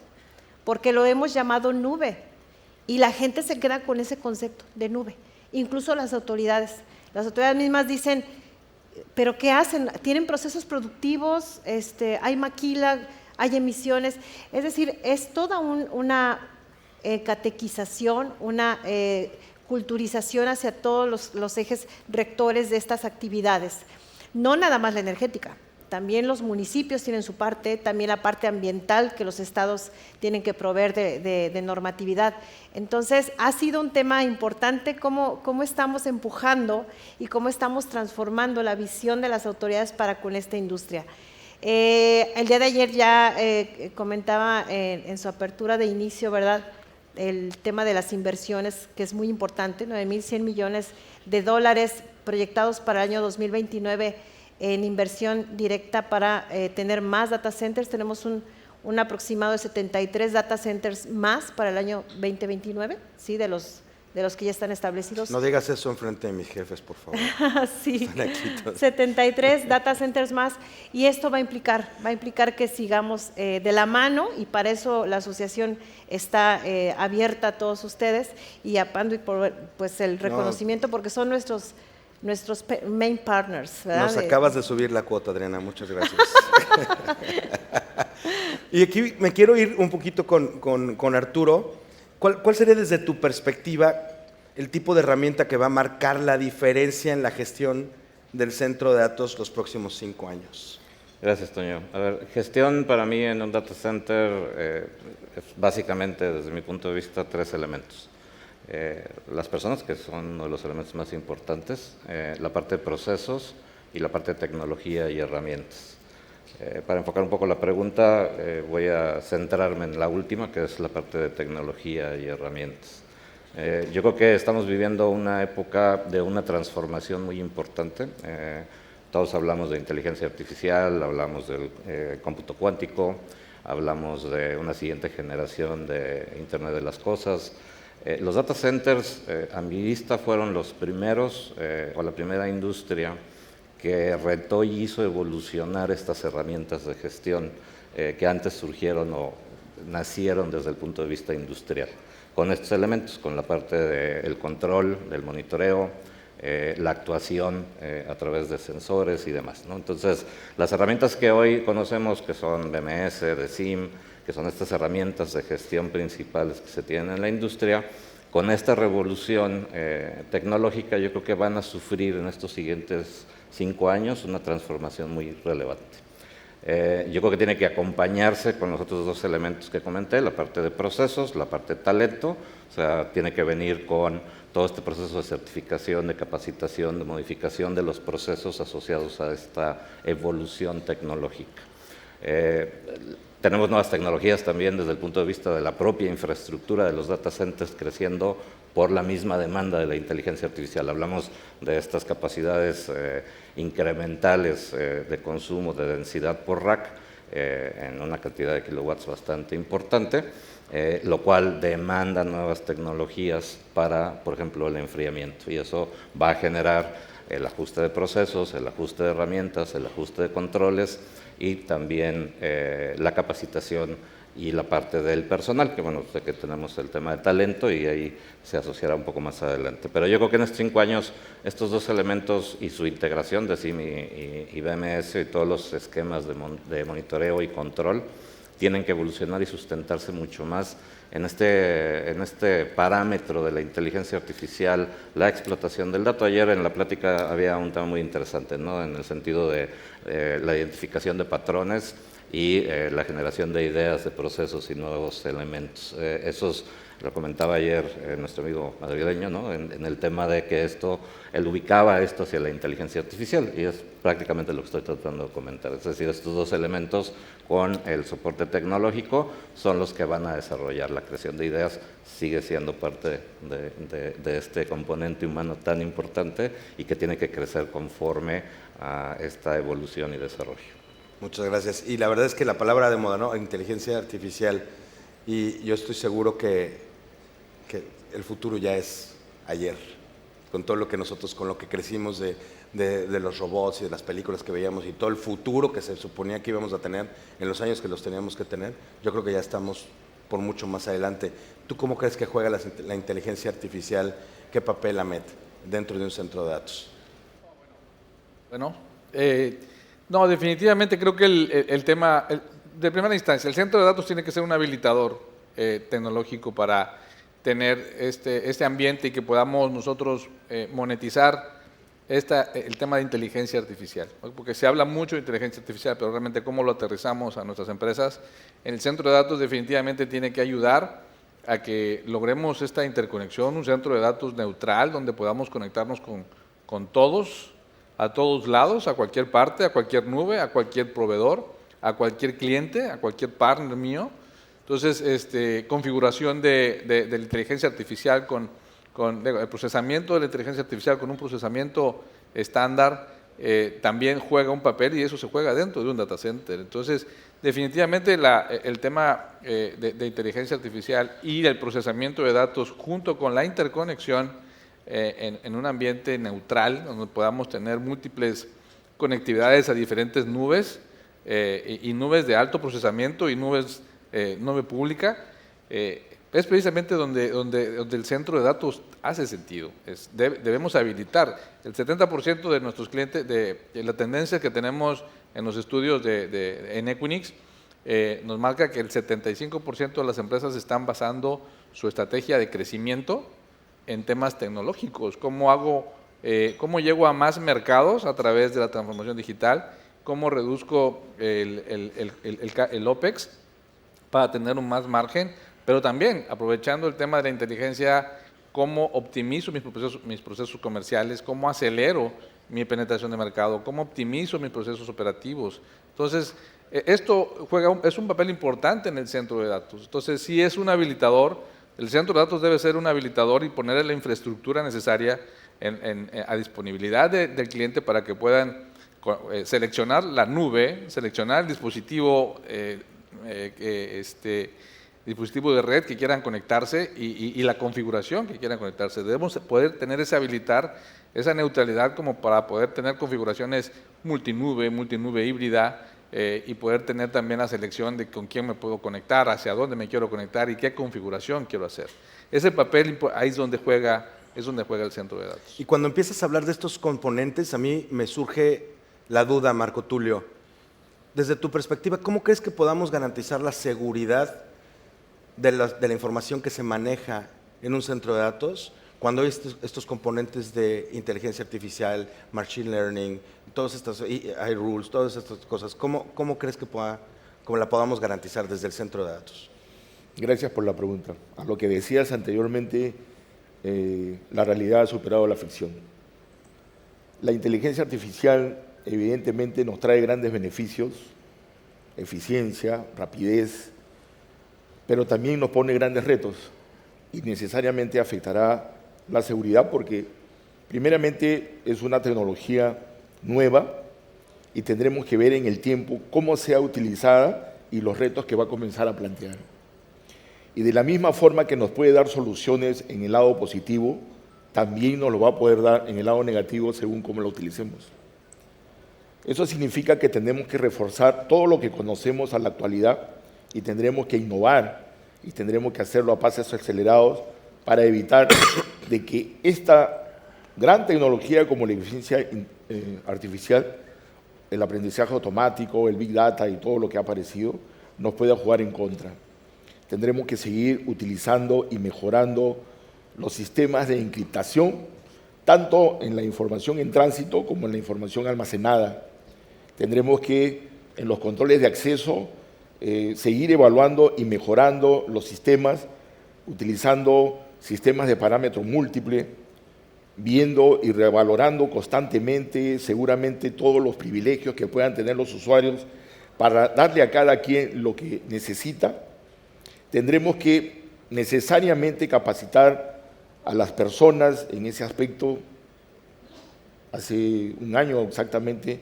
porque lo hemos llamado nube. Y la gente se queda con ese concepto de nube, incluso las autoridades. Las autoridades mismas dicen, ¿pero qué hacen? ¿Tienen procesos productivos? ¿Hay maquila? ¿Hay emisiones? Es decir, es toda una catequización, una culturización hacia todos los ejes rectores de estas actividades. No nada más la energética, también los municipios tienen su parte, también la parte ambiental que los estados tienen que proveer de normatividad. Entonces, ha sido un tema importante cómo estamos empujando y cómo estamos transformando la visión de las autoridades para con esta industria. El día de ayer ya comentaba en su apertura de inicio, ¿verdad?, el tema de las inversiones, que es muy importante, 9.100 millones de dólares proyectados para el año 2029 en inversión directa para tener más data centers. Tenemos un aproximado de 73 data centers más para el año 2029, ¿sí? de los de los que ya están establecidos. No digas eso enfrente de mis jefes, por favor. Sí, Están aquí todos. 73 data centers más, y esto va a implicar que sigamos de la mano, y para eso la asociación está abierta a todos ustedes, y a Panduit por pues, el reconocimiento, porque son nuestros main partners, ¿verdad? Nos acabas de subir la cuota, Adriana, muchas gracias. Y aquí me quiero ir un poquito con Arturo. ¿Cuál sería desde tu perspectiva el tipo de herramienta que va a marcar la diferencia en la gestión del centro de datos los próximos 5 años? Gracias, Toño. A ver, gestión para mí en un data center es básicamente, desde mi punto de vista, 3 elementos. Las personas, que son uno de los elementos más importantes, la parte de procesos y la parte de tecnología y herramientas. Para enfocar un poco la pregunta, voy a centrarme en la última, que es la parte de tecnología y herramientas. Yo creo que estamos viviendo una época de una transformación muy importante. Todos hablamos de inteligencia artificial, hablamos del cómputo cuántico, hablamos de una siguiente generación de Internet de las Cosas. Los data centers, a mi vista, fueron los primeros, o la primera industria que retó y hizo evolucionar estas herramientas de gestión que antes surgieron o nacieron desde el punto de vista industrial. Con estos elementos, con la parte del control, del monitoreo, la actuación a través de sensores y demás, ¿no? Entonces, las herramientas que hoy conocemos, que son BMS, DSIM, que son estas herramientas de gestión principales que se tienen en la industria, con esta revolución tecnológica, yo creo que van a sufrir en estos siguientes 5 años una transformación muy relevante. Yo creo que tiene que acompañarse con los otros 2 elementos que comenté, la parte de procesos, la parte de talento, o sea, tiene que venir con todo este proceso de certificación, de capacitación, de modificación de los procesos asociados a esta evolución tecnológica. Tenemos nuevas tecnologías también desde el punto de vista de la propia infraestructura de los data centers creciendo por la misma demanda de la inteligencia artificial. Hablamos de estas capacidades incrementales de consumo, de densidad por rack, en una cantidad de kilowatts bastante importante, lo cual demanda nuevas tecnologías para, por ejemplo, el enfriamiento. Y eso va a generar el ajuste de procesos, el ajuste de herramientas, el ajuste de controles y también la capacitación y la parte del personal, que bueno, sé que tenemos el tema de talento y ahí se asociará un poco más adelante. Pero yo creo que en estos 5 años estos 2 elementos y su integración de SIM y BMS y todos los esquemas de monitoreo y control tienen que evolucionar y sustentarse mucho más en este parámetro de la inteligencia artificial, la explotación del dato. Ayer en la plática había un tema muy interesante, ¿no? En el sentido de la identificación de patrones y la generación de ideas, de procesos y nuevos elementos. Esos lo comentaba ayer nuestro amigo madrileño, ¿no? En el tema de que él ubicaba esto hacia la inteligencia artificial, y es prácticamente lo que estoy tratando de comentar. Es decir, estos 2 elementos con el soporte tecnológico son los que van a desarrollar la creación de ideas. Sigue siendo parte de este componente humano tan importante y que tiene que crecer conforme a esta evolución y desarrollo. Muchas gracias. Y la verdad es que la palabra de moda, ¿no? Inteligencia artificial, y yo estoy seguro que el futuro ya es ayer, con todo lo que nosotros, con lo que crecimos de los robots y de las películas que veíamos y todo el futuro que se suponía que íbamos a tener en los años que los teníamos que tener, yo creo que ya estamos por mucho más adelante. ¿Tú cómo crees que juega la inteligencia artificial? ¿Qué papel, Ahmed, dentro de un centro de datos? Bueno, no, definitivamente creo que el tema, de primera instancia, el centro de datos tiene que ser un habilitador tecnológico para tener este ambiente y que podamos nosotros monetizar el tema de inteligencia artificial, ¿no? Porque se habla mucho de inteligencia artificial, pero realmente cómo lo aterrizamos a nuestras empresas. En el centro de datos definitivamente tiene que ayudar a que logremos esta interconexión, un centro de datos neutral donde podamos conectarnos con todos, a todos lados, a cualquier parte, a cualquier nube, a cualquier proveedor, a cualquier cliente, a cualquier partner mío. Entonces, configuración de la inteligencia artificial con el procesamiento de la inteligencia artificial con un procesamiento estándar también juega un papel y eso se juega dentro de un data center. Entonces, definitivamente el tema de inteligencia artificial y el procesamiento de datos junto con la interconexión en un ambiente neutral, donde podamos tener múltiples conectividades a diferentes nubes y nubes de alto procesamiento y nube pública, es precisamente donde el centro de datos hace sentido. Debemos habilitar. El 70% de nuestros clientes, de la tendencia que tenemos en los estudios en Equinix, nos marca que el 75% de las empresas están basando su estrategia de crecimiento en temas tecnológicos. ¿Cómo llego a más mercados a través de la transformación digital? ¿Cómo reduzco el OPEX para tener un más margen? Pero también, aprovechando el tema de la inteligencia, cómo optimizo mis procesos comerciales, cómo acelero mi penetración de mercado, cómo optimizo mis procesos operativos. Entonces, esto es un papel importante en el centro de datos. Entonces, sí es un habilitador. El centro de datos debe ser un habilitador y ponerle la infraestructura necesaria a disponibilidad del cliente para que puedan seleccionar la nube, seleccionar el dispositivo dispositivo de red que quieran conectarse y la configuración que quieran conectarse. Debemos poder tener habilitar esa neutralidad como para poder tener configuraciones multinube híbrida y poder tener también la selección de con quién me puedo conectar, hacia dónde me quiero conectar y qué configuración quiero hacer. Ese papel ahí es donde juega el centro de datos. Y cuando empiezas a hablar de estos componentes, a mí me surge la duda, Marco Tulio. Desde tu perspectiva, ¿cómo crees que podamos garantizar la seguridad de la información que se maneja en un centro de datos cuando hay estos componentes de inteligencia artificial, machine learning, todas estas iRules, todas estas cosas? ¿Cómo crees que la podamos garantizar desde el centro de datos? Gracias por la pregunta. A lo que decías anteriormente, la realidad ha superado la ficción. La inteligencia artificial evidentemente nos trae grandes beneficios, eficiencia, rapidez, pero también nos pone grandes retos y necesariamente afectará la seguridad porque primeramente es una tecnología nueva y tendremos que ver en el tiempo cómo sea utilizada y los retos que va a comenzar a plantear. Y de la misma forma que nos puede dar soluciones en el lado positivo, también nos lo va a poder dar en el lado negativo según cómo lo utilicemos. Eso significa que tenemos que reforzar todo lo que conocemos a la actualidad y tendremos que innovar y tendremos que hacerlo a pasos acelerados para evitar de que esta gran tecnología como la inteligencia artificial, el aprendizaje automático, el Big Data y todo lo que ha aparecido, nos pueda jugar en contra. Tendremos que seguir utilizando y mejorando los sistemas de encriptación, tanto en la información en tránsito como en la información almacenada. Tendremos que, en los controles de acceso, seguir evaluando y mejorando los sistemas, utilizando sistemas de parámetros múltiples, viendo y revalorando constantemente, seguramente, todos los privilegios que puedan tener los usuarios para darle a cada quien lo que necesita. Tendremos que necesariamente capacitar a las personas en ese aspecto. Hace un año exactamente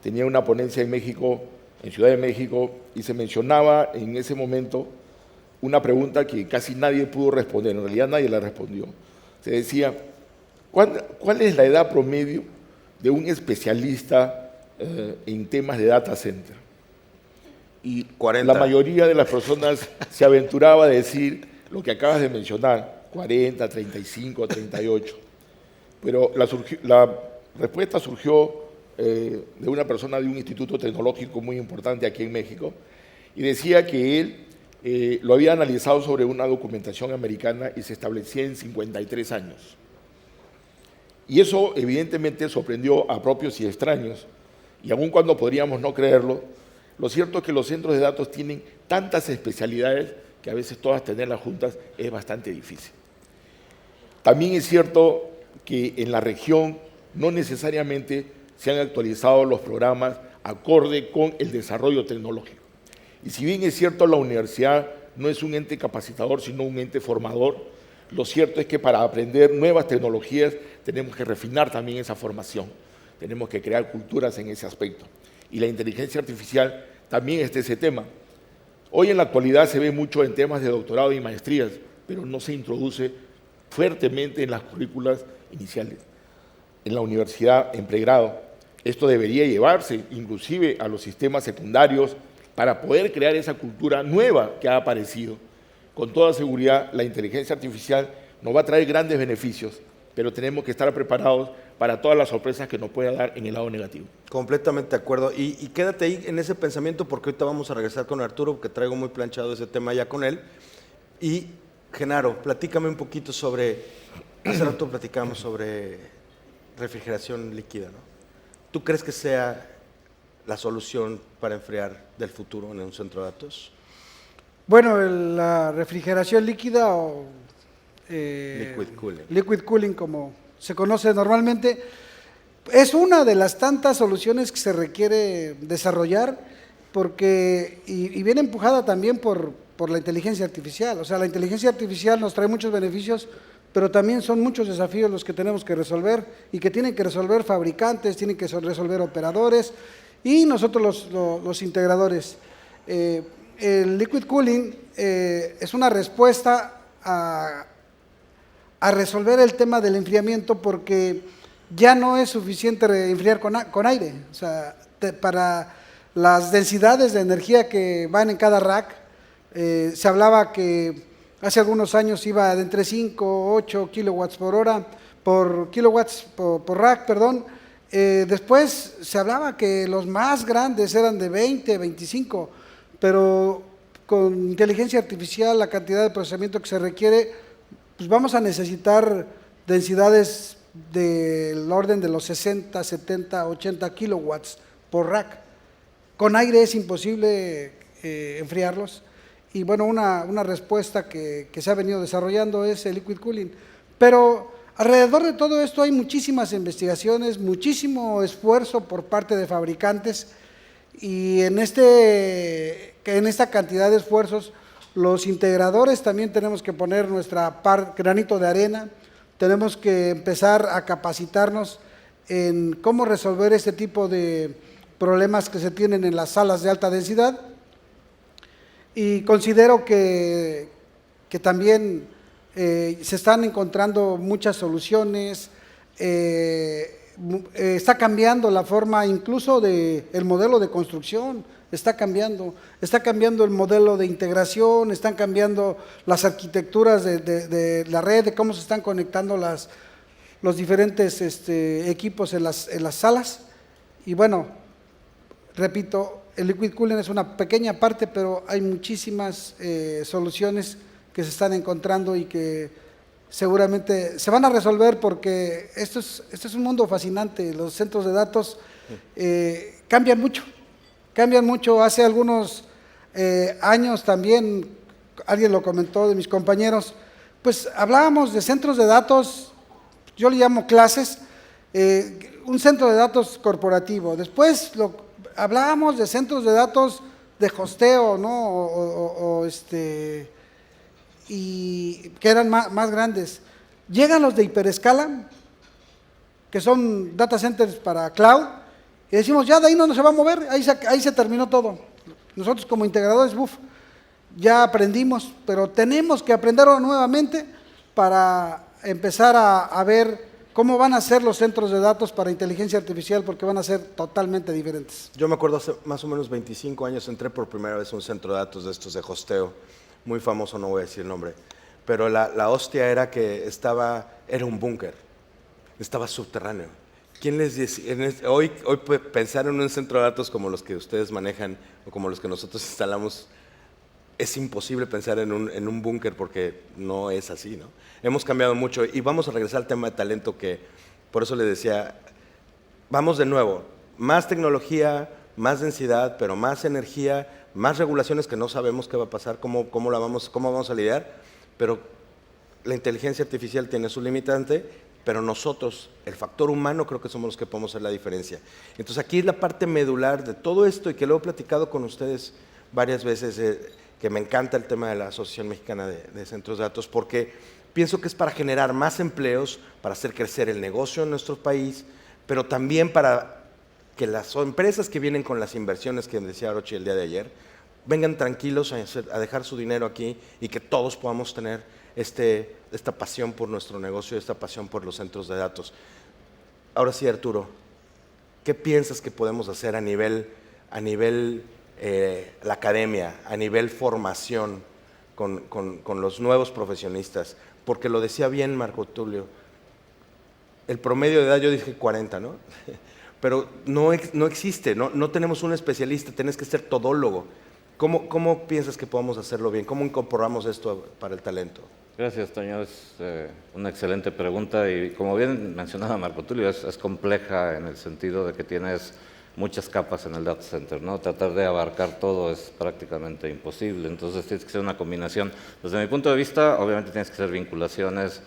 tenía una ponencia en México, en Ciudad de México, y se mencionaba en ese momento una pregunta que casi nadie pudo responder, en realidad nadie la respondió. Se decía, ¿cuál es la edad promedio de un especialista en temas de data center? Y 40. La mayoría de las personas se aventuraba a decir lo que acabas de mencionar, 40, 35, 38. Pero la respuesta surgió de una persona de un instituto tecnológico muy importante aquí en México y decía que él lo había analizado sobre una documentación americana y se establecía en 53 años. Y eso evidentemente sorprendió a propios y extraños, y aun cuando podríamos no creerlo, lo cierto es que los centros de datos tienen tantas especialidades que a veces todas tenerlas juntas es bastante difícil. También es cierto que en la región no necesariamente se han actualizado los programas acorde con el desarrollo tecnológico. Y si bien es cierto la universidad no es un ente capacitador, sino un ente formador, lo cierto es que para aprender nuevas tecnologías tenemos que refinar también esa formación. tenemos que crear culturas en ese aspecto. Y la inteligencia artificial también está ese tema. Hoy en la actualidad se ve mucho en temas de doctorado y maestrías, pero no se introduce fuertemente en las currículas iniciales. En la universidad, en pregrado, esto debería llevarse inclusive a los sistemas secundarios para poder crear esa cultura nueva que ha aparecido. Con toda seguridad, la inteligencia artificial nos va a traer grandes beneficios, pero tenemos que estar preparados para todas las sorpresas que nos pueda dar en el lado negativo. Completamente de acuerdo. Y quédate ahí en ese pensamiento porque ahorita vamos a regresar con Arturo, porque traigo muy planchado ese tema ya con él. Y Genaro, platícame un poquito sobre, hace rato platicamos sobre refrigeración líquida, ¿no? ¿Tú crees que sea la solución para enfriar del futuro en un centro de datos? Bueno, la refrigeración líquida o Liquid cooling, como se conoce normalmente, es una de las tantas soluciones que se requiere desarrollar porque, y viene empujada también por la inteligencia artificial. O sea, la inteligencia artificial nos trae muchos beneficios, pero también son muchos desafíos los que tenemos que resolver y que tienen que resolver fabricantes, tienen que resolver operadores y nosotros los integradores. El liquid cooling es una respuesta a resolver el tema del enfriamiento porque ya no es suficiente enfriar con aire. O sea, para las densidades de energía que van en cada rack, se hablaba que hace algunos años iba de entre 5 o 8 kilowatts por hora, por rack, perdón. Después se hablaba que los más grandes eran de 20, 25, pero con inteligencia artificial, la cantidad de procesamiento que se requiere, pues vamos a necesitar densidades del orden de los 60, 70, 80 kilowatts por rack. Con aire es imposible enfriarlos. Y bueno, una respuesta que se ha venido desarrollando es el liquid cooling. Pero alrededor de todo esto hay muchísimas investigaciones, muchísimo esfuerzo por parte de fabricantes y en esta cantidad de esfuerzos los integradores también tenemos que poner nuestra granito de arena, tenemos que empezar a capacitarnos en cómo resolver este tipo de problemas que se tienen en las salas de alta densidad. Y considero que también se están encontrando muchas soluciones, está cambiando la forma incluso del modelo de construcción, está cambiando el modelo de integración, están cambiando las arquitecturas de la red, de cómo se están conectando los diferentes equipos en las salas. Y bueno, repito, el liquid cooling es una pequeña parte, pero hay muchísimas soluciones que se están encontrando y que seguramente se van a resolver porque esto es un mundo fascinante. Los centros de datos cambian mucho. Hace algunos años también, alguien lo comentó de mis compañeros, pues hablábamos de centros de datos, yo le llamo clases, un centro de datos corporativo. Después hablábamos de centros de datos de hosteo, ¿no? Y que eran más grandes. Llegan los de hiperescala, que son data centers para cloud, y decimos, ya de ahí no se va a mover, ahí se terminó todo. Nosotros como integradores, ya aprendimos, pero tenemos que aprenderlo nuevamente para empezar a ver cómo van a ser los centros de datos para inteligencia artificial, porque van a ser totalmente diferentes. Yo me acuerdo hace más o menos 25 años entré por primera vez a un centro de datos de estos de hosteo, muy famoso, no voy a decir el nombre, pero la hostia era que era un búnker, estaba subterráneo. ¿Quién les dice? Hoy pensar en un centro de datos como los que ustedes manejan o como los que nosotros instalamos, es imposible pensar en un búnker porque no es así, ¿no? Hemos cambiado mucho y vamos a regresar al tema de talento que, por eso le decía, vamos de nuevo, más tecnología, más densidad, pero más energía, más regulaciones que no sabemos qué va a pasar, cómo vamos a lidiar, pero la inteligencia artificial tiene su limitante, pero nosotros, el factor humano, creo que somos los que podemos hacer la diferencia. Entonces aquí es la parte medular de todo esto y que lo he platicado con ustedes varias veces, que me encanta el tema de la Asociación Mexicana de Centros de Datos, porque pienso que es para generar más empleos, para hacer crecer el negocio en nuestro país, pero también para que las empresas que vienen con las inversiones que decía Orochi el día de ayer, vengan tranquilos a dejar su dinero aquí y que todos podamos tener esta pasión por nuestro negocio, esta pasión por los centros de datos. Ahora sí, Arturo, ¿qué piensas que podemos hacer a nivel la academia, a nivel formación con los nuevos profesionistas? Porque lo decía bien Marco Tulio, el promedio de edad, yo dije 40, ¿no? Pero no existe, no tenemos un especialista, tienes que ser todólogo. ¿Cómo piensas que podemos hacerlo bien? ¿Cómo incorporamos esto para el talento? Gracias, Toño. Es una excelente pregunta y como bien mencionaba Marco Tulio, es compleja en el sentido de que tienes muchas capas en el data center, ¿no? Tratar de abarcar todo es prácticamente imposible, entonces tienes que ser una combinación. Desde mi punto de vista, obviamente tienes que hacer vinculaciones,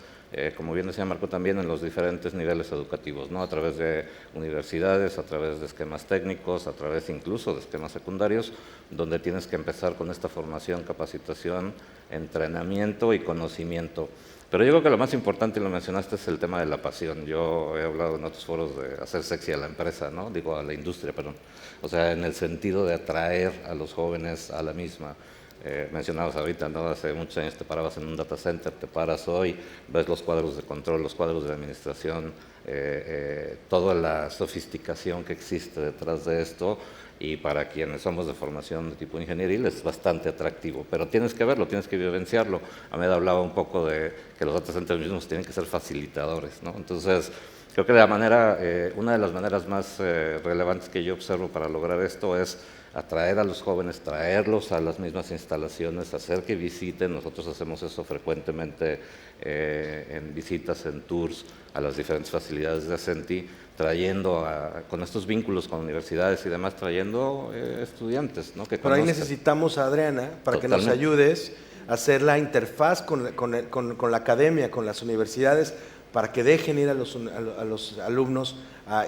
como bien decía Marco también, en los diferentes niveles educativos, ¿no? A través de universidades, a través de esquemas técnicos, a través incluso de esquemas secundarios, donde tienes que empezar con esta formación, capacitación, entrenamiento y conocimiento. Pero yo creo que lo más importante, y lo mencionaste, es el tema de la pasión. Yo he hablado en otros foros de hacer sexy a la empresa, ¿no? Digo, a la industria, perdón. O sea, en el sentido de atraer a los jóvenes a la misma. Mencionabas ahorita, ¿no? Hace muchos años te parabas en un data center, te paras hoy, ves los cuadros de control, los cuadros de administración, toda la sofisticación que existe detrás de esto, y para quienes somos de formación de tipo ingenieril es bastante atractivo, pero tienes que verlo, tienes que vivenciarlo. Ahmed hablaba un poco de que los data centers mismos tienen que ser facilitadores, ¿no? Entonces, creo que una de las maneras más relevantes que yo observo para lograr esto es atraer a los jóvenes, traerlos a las mismas instalaciones, hacer que visiten. Nosotros hacemos eso frecuentemente en visitas, en tours a las diferentes facilidades de Ascenty, trayendo con estos vínculos con universidades y demás, trayendo estudiantes, ¿no? Que Pero ahí conozcan. necesitamos a Adriana para que nos Totalmente. ayudes a hacer la interfaz con la academia, con las universidades, para que dejen ir a los alumnos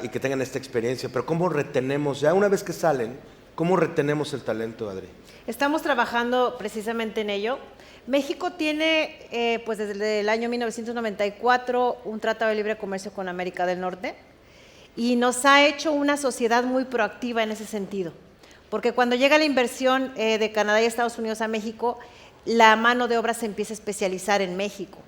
y que tengan esta experiencia. Pero ¿cómo retenemos, ya una vez que salen, cómo retenemos el talento, Adri? Estamos trabajando precisamente en ello. México tiene, pues desde el año 1994, un tratado de libre comercio con América del Norte y nos ha hecho una sociedad muy proactiva en ese sentido. Porque cuando llega la inversión de Canadá y Estados Unidos a México, la mano de obra se empieza a especializar en México.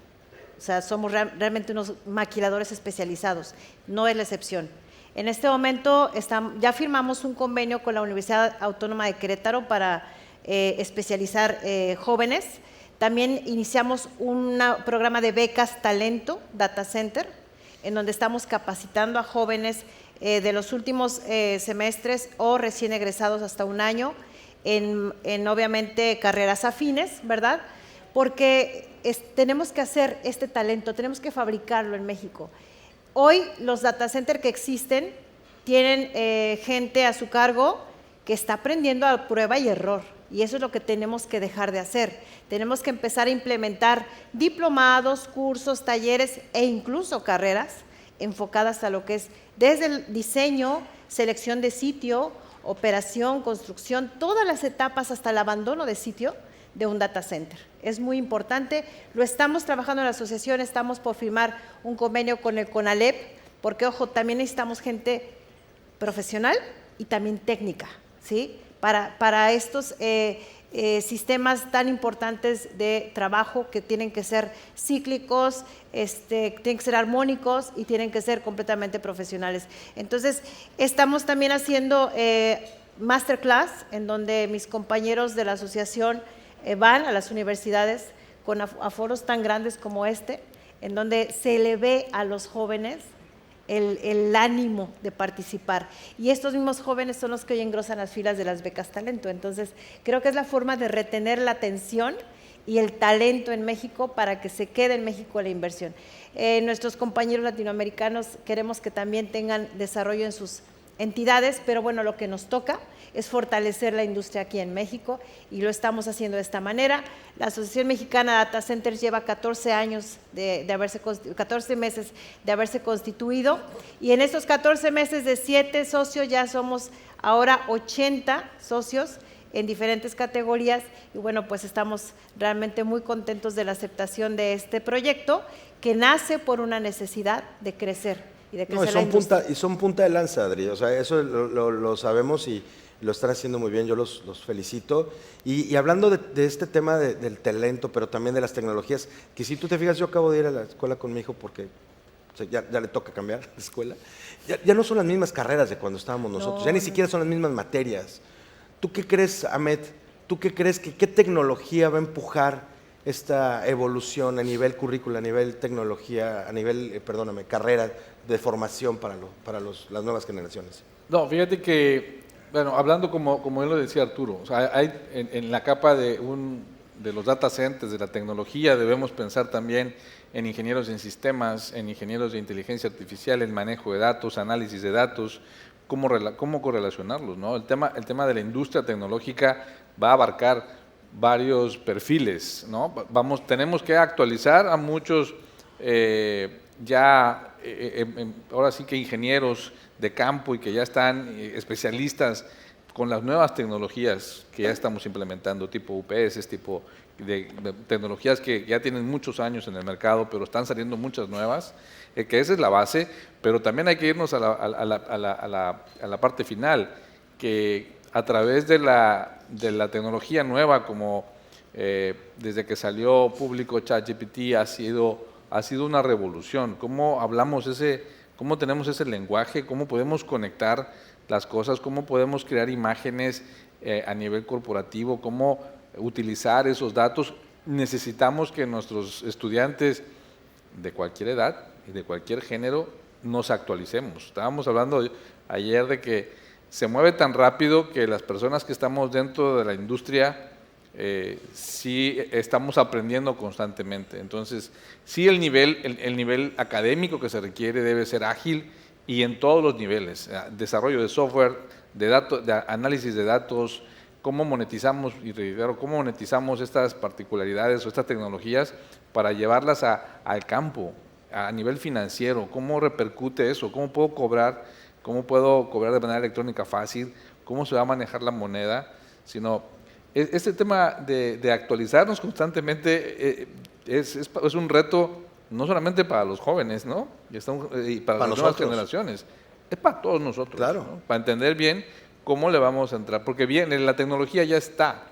O sea, somos realmente unos maquiladores especializados, no es la excepción. En este momento ya firmamos un convenio con la Universidad Autónoma de Querétaro para especializar jóvenes. También iniciamos un programa de becas Talento Data Center, en donde estamos capacitando a jóvenes de los últimos semestres o recién egresados hasta un año en obviamente carreras afines, ¿verdad? Porque tenemos que hacer este talento, tenemos que fabricarlo en México. Hoy los data centers que existen tienen gente a su cargo que está aprendiendo a prueba y error, y eso es lo que tenemos que dejar de hacer. Tenemos que empezar a implementar diplomados, cursos, talleres e incluso carreras enfocadas a lo que es desde el diseño, selección de sitio, operación, construcción, todas las etapas hasta el abandono de sitio de un data center. Es muy importante, lo estamos trabajando en la asociación, estamos por firmar un convenio con el CONALEP, porque ojo, también necesitamos gente profesional y también técnica, ¿sí? Para estos sistemas tan importantes de trabajo que tienen que ser cíclicos, tienen que ser armónicos y tienen que ser completamente profesionales. Entonces, estamos también haciendo masterclass en donde mis compañeros de la asociación van a las universidades con aforos tan grandes como en donde se le ve a los jóvenes el ánimo de participar. Y estos mismos jóvenes son los que hoy engrosan las filas de las becas talento. Entonces, creo que es la forma de retener la atención y el talento en México para que se quede en México la inversión. Nuestros compañeros latinoamericanos queremos que también tengan desarrollo en sus entidades, pero bueno, lo que nos toca es fortalecer la industria aquí en México y lo estamos haciendo de esta manera. La Asociación Mexicana de Data Centers lleva 14 meses de haberse constituido y en estos 14 meses de 7 socios ya somos ahora 80 socios en diferentes categorías y bueno, pues estamos realmente muy contentos de la aceptación de este proyecto que nace por una necesidad de crecer y de No, crecer la industria. y son punta de lanza, Adri. O sea, eso lo sabemos y lo están haciendo muy bien. Yo los felicito. Y hablando de este tema del talento, pero también de las tecnologías, que si tú te fijas, yo acabo de ir a la escuela con mi hijo porque o sea, ya le toca cambiar la escuela. Ya no son las mismas carreras de cuando estábamos nosotros. Ya ni siquiera son las mismas materias. ¿Tú qué crees, Ahmed? ¿Tú qué crees qué tecnología va a empujar esta evolución a nivel currícula, a nivel tecnología, a nivel, carrera de formación para las nuevas generaciones? No, fíjate que, bueno, hablando como él lo decía Arturo, o sea, hay en la capa de los data centers, de la tecnología, debemos pensar también en ingenieros en sistemas, en ingenieros de inteligencia artificial, en manejo de datos, análisis de datos, cómo correlacionarlos, ¿no? El tema de la industria tecnológica va a abarcar varios perfiles, ¿no? Tenemos que actualizar a muchos ahora sí que ingenieros de campo y que ya están especialistas con las nuevas tecnologías que ya estamos implementando, tipo UPS, tipo de tecnologías que ya tienen muchos años en el mercado, pero están saliendo muchas nuevas, que esa es la base, pero también hay que irnos a la parte final, que a través de la tecnología nueva, como desde que salió público ChatGPT, ha sido una revolución. ¿Cómo cómo tenemos ese lenguaje? ¿Cómo podemos conectar las cosas? ¿Cómo podemos crear imágenes a nivel corporativo? ¿Cómo utilizar esos datos? Necesitamos que nuestros estudiantes de cualquier edad y de cualquier género nos actualicemos. Estábamos hablando ayer de que se mueve tan rápido que las personas que estamos dentro de la industria sí estamos aprendiendo constantemente. Entonces, sí el nivel académico que se requiere debe ser ágil y en todos los niveles. Desarrollo de software, de análisis de datos, cómo monetizamos, y reitero, cómo monetizamos estas particularidades o estas tecnologías para llevarlas al campo, a nivel financiero, cómo repercute eso, cómo puedo cobrar de manera electrónica fácil, cómo se va a manejar la moneda, sino este tema de actualizarnos constantemente es un reto no solamente para los jóvenes, ¿no? Y para las nuevas generaciones, es para todos nosotros, claro, ¿no? Para entender bien cómo le vamos a entrar, porque bien, la tecnología ya está.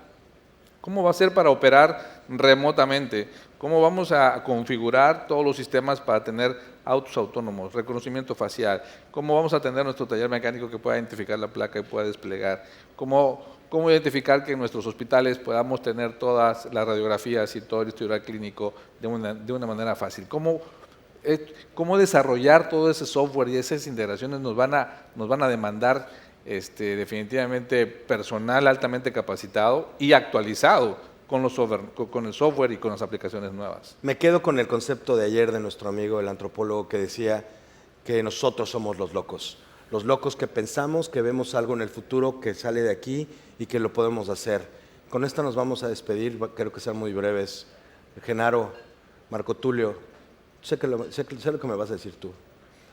¿Cómo va a ser para operar remotamente? ¿Cómo vamos a configurar todos los sistemas para tener autos autónomos, reconocimiento facial? ¿Cómo vamos a tener nuestro taller mecánico que pueda identificar la placa y pueda desplegar? ¿Cómo identificar que en nuestros hospitales podamos tener todas las radiografías y todo el historial clínico de una manera fácil? ¿Cómo desarrollar todo ese software y esas integraciones nos van a demandar definitivamente personal altamente capacitado y actualizado con el software y con las aplicaciones nuevas? Me quedo con el concepto de ayer de nuestro amigo, el antropólogo, que decía que nosotros somos los locos que pensamos, que vemos algo en el futuro que sale de aquí y que lo podemos hacer. Con esta nos vamos a despedir, creo que sean muy breves. Genaro, Marco Tulio, sé lo que me vas a decir tú.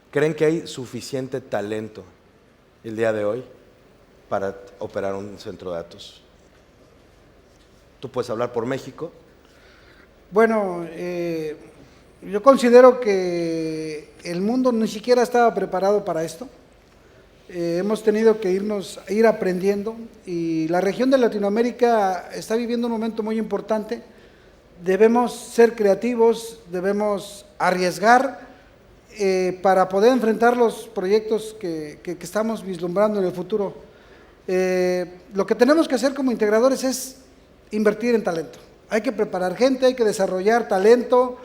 ¿Creen que hay suficiente talento el día de hoy para operar un centro de datos? ¿Tú puedes hablar por México? Bueno, yo considero que el mundo ni siquiera estaba preparado para esto. Hemos tenido que ir aprendiendo, y la región de Latinoamérica está viviendo un momento muy importante. Debemos ser creativos, debemos arriesgar para poder enfrentar los proyectos que estamos vislumbrando en el futuro. Lo que tenemos que hacer como integradores es invertir en talento. Hay que preparar gente, hay que desarrollar talento,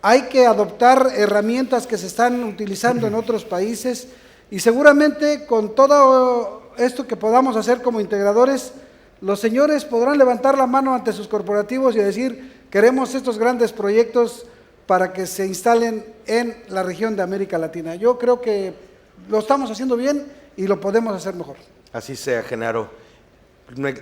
hay que adoptar herramientas que se están utilizando en otros países, y seguramente con todo esto que podamos hacer como integradores, los señores podrán levantar la mano ante sus corporativos y decir: queremos estos grandes proyectos para que se instalen en la región de América Latina. Yo creo que lo estamos haciendo bien y lo podemos hacer mejor. Así sea, Genaro.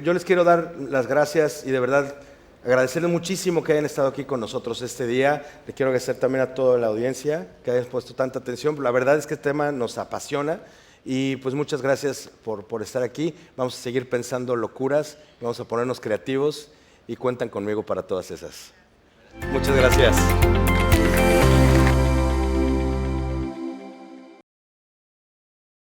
Yo les quiero dar las gracias y de verdad agradecerles muchísimo que hayan estado aquí con nosotros este día. Le quiero agradecer también a toda la audiencia que hayan puesto tanta atención. La verdad es que este tema nos apasiona y pues muchas gracias por estar aquí. Vamos a seguir pensando locuras, vamos a ponernos creativos y cuentan conmigo para todas esas. Muchas gracias.